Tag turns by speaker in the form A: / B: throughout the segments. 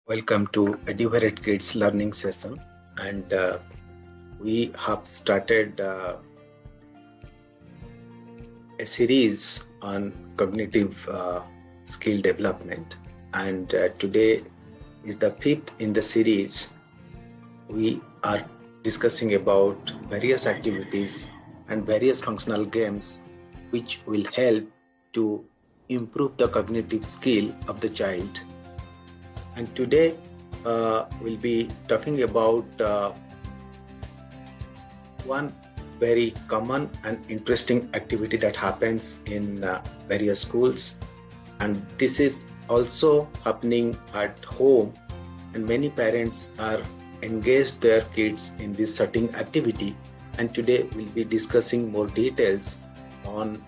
A: Welcome to Adiuvaret Kids learning session, and we have started a series on cognitive skill development, and today is the fifth in the series. We are discussing about various activities and various functional games which will help to improve the cognitive skill of the child. And today we'll be talking about one very common and interesting activity that happens in various schools, and this is also happening at home, and many parents are engaged their kids in this certain activity. And today we'll be discussing more details on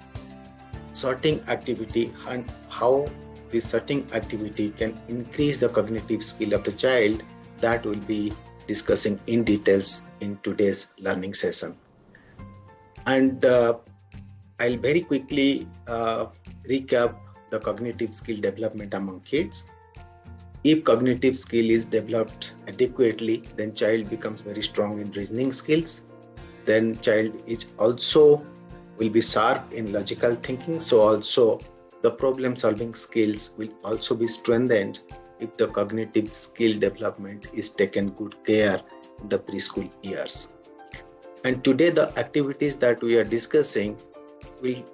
A: sorting activity and how this sorting activity can increase the cognitive skill of the child. That will be discussing in details in today's learning session. And I'll very quickly recap the cognitive skill development among kids. If cognitive skill is developed adequately, then child becomes very strong in reasoning skills. Then child is also will be sharp in logical thinking. So also the problem solving skills will also be strengthened if the cognitive skill development is taken good care in the preschool years. And today the activities that we are discussing will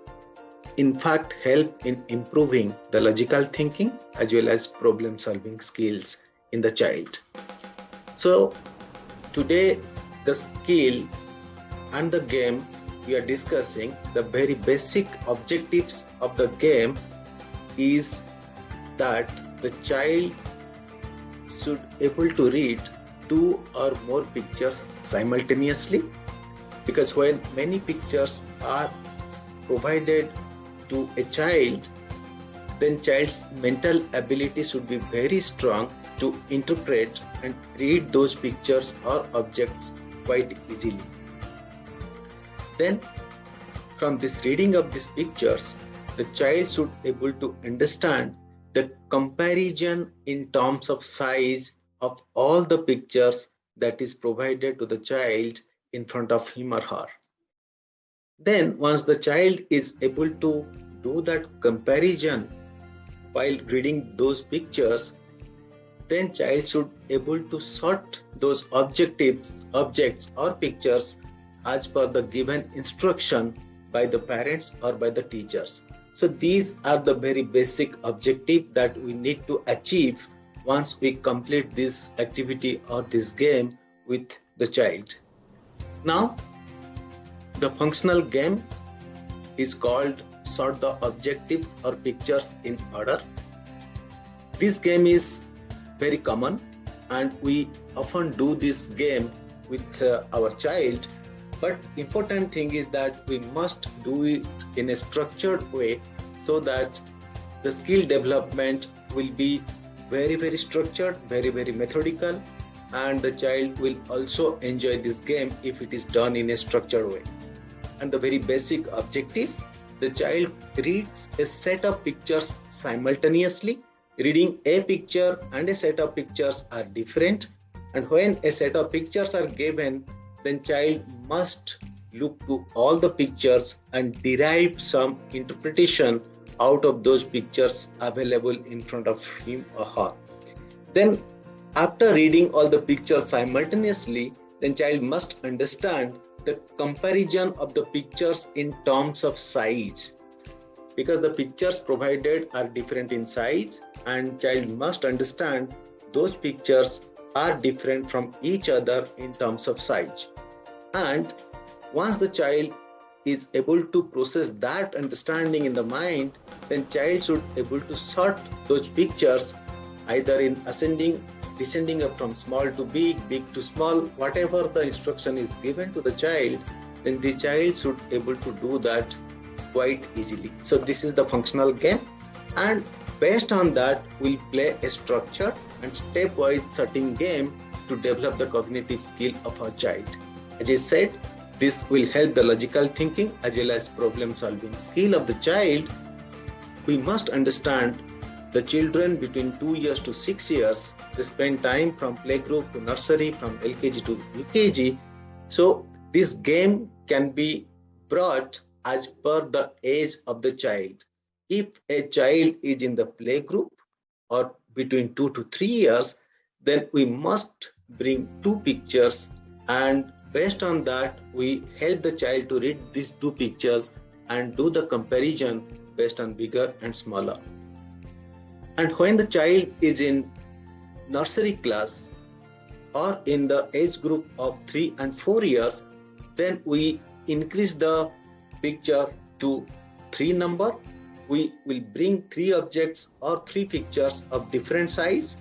A: in fact help in improving the logical thinking as well as problem solving skills in the child. So today the skill and the game we are discussing, the very basic objectives of the game is that the child should able to read two or more pictures simultaneously, because when many pictures are provided to a child, then child's mental ability should be very strong to interpret and read those pictures or objects quite easily. Then from this reading of these pictures, the child should able to understand the comparison in terms of size of all the pictures that is provided to the child in front of him or her. Then once the child is able to do that comparison while reading those pictures, then child should able to sort those objects or pictures as per the given instruction by the parents or by the teachers. So these are the very basic objective that we need to achieve once we complete this activity or this game with the child. Now, the functional game is called sort the objectives or pictures in order. This game is very common and we often do this game with our child. But important thing is that we must do it in a structured way so that the skill development will be very, very structured, very, very methodical, and the child will also enjoy this game if it is done in a structured way. And the very basic objective, the child reads a set of pictures simultaneously. Reading a picture and a set of pictures are different, and when a set of pictures are given, then child must look to all the pictures and derive some interpretation out of those pictures available in front of him or her. Then after reading all the pictures simultaneously, then child must understand the comparison of the pictures in terms of size, because the pictures provided are different in size, and child must understand those pictures are different from each other in terms of size. And once the child is able to process that understanding in the mind, then child should able to sort those pictures either in ascending, descending up from small to big, big to small, whatever the instruction is given to the child, then the child should able to do that quite easily. So this is the functional game, and based on that we'll play a structured and stepwise sorting game to develop the cognitive skill of our child. As I said, this will help the logical thinking as well as problem solving skill of the child. We must understand the children between 2 years to 6 years, they spend time from playgroup to nursery, from LKG to UKG. So this game can be brought as per the age of the child. If a child is in the playgroup or between 2 to 3 years, then we must bring two pictures, and based on that, we help the child to read these two pictures and do the comparison based on bigger and smaller. And when the child is in nursery class or in the age group of 3 and 4 years, then we increase the picture to 3 number. We will bring 3 objects or 3 pictures of different size,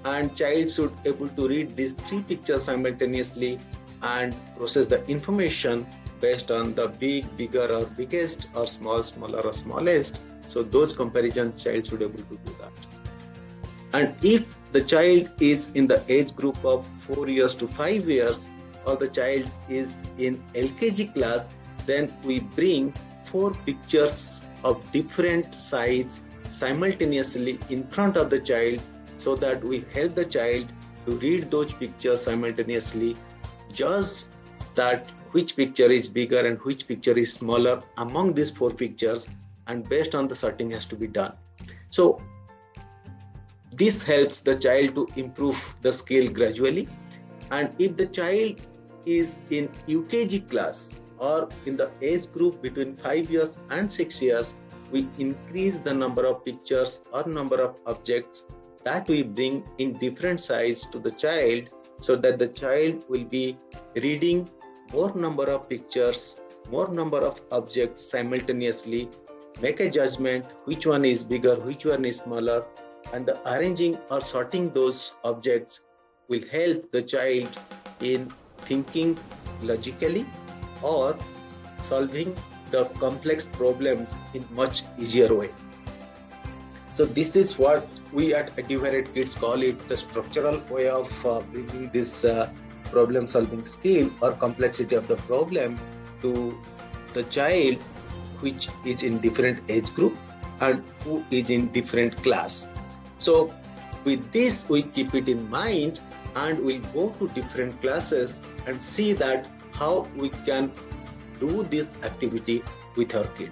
A: and child should able to read these 3 pictures simultaneously and process the information based on the big, bigger or biggest, or small, smaller or smallest. So those comparison child should able to do that. And if the child is in the age group of 4 years to 5 years, or the child is in LKG class, then we bring 4 pictures of different size simultaneously in front of the child, so that we help the child to read those pictures simultaneously, judge that which picture is bigger and which picture is smaller among these 4 pictures, and based on the sorting has to be done. So this helps the child to improve the skill gradually. And if the child is in UKG class or in the age group between 5 years and 6 years, we increase the number of pictures or number of objects that we bring in different size to the child, so that the child will be reading more number of pictures, more number of objects simultaneously, make a judgment which one is bigger, which one is smaller, and the arranging or sorting those objects will help the child in thinking logically or solving the complex problems in much easier way. So this is what we at Adiuvaret Kids call it the structural way of bringing this problem solving skill or complexity of the problem to the child which is in different age group and who is in different class. So with this we keep it in mind, and we'll go to different classes and see that how we can do this activity with our kids.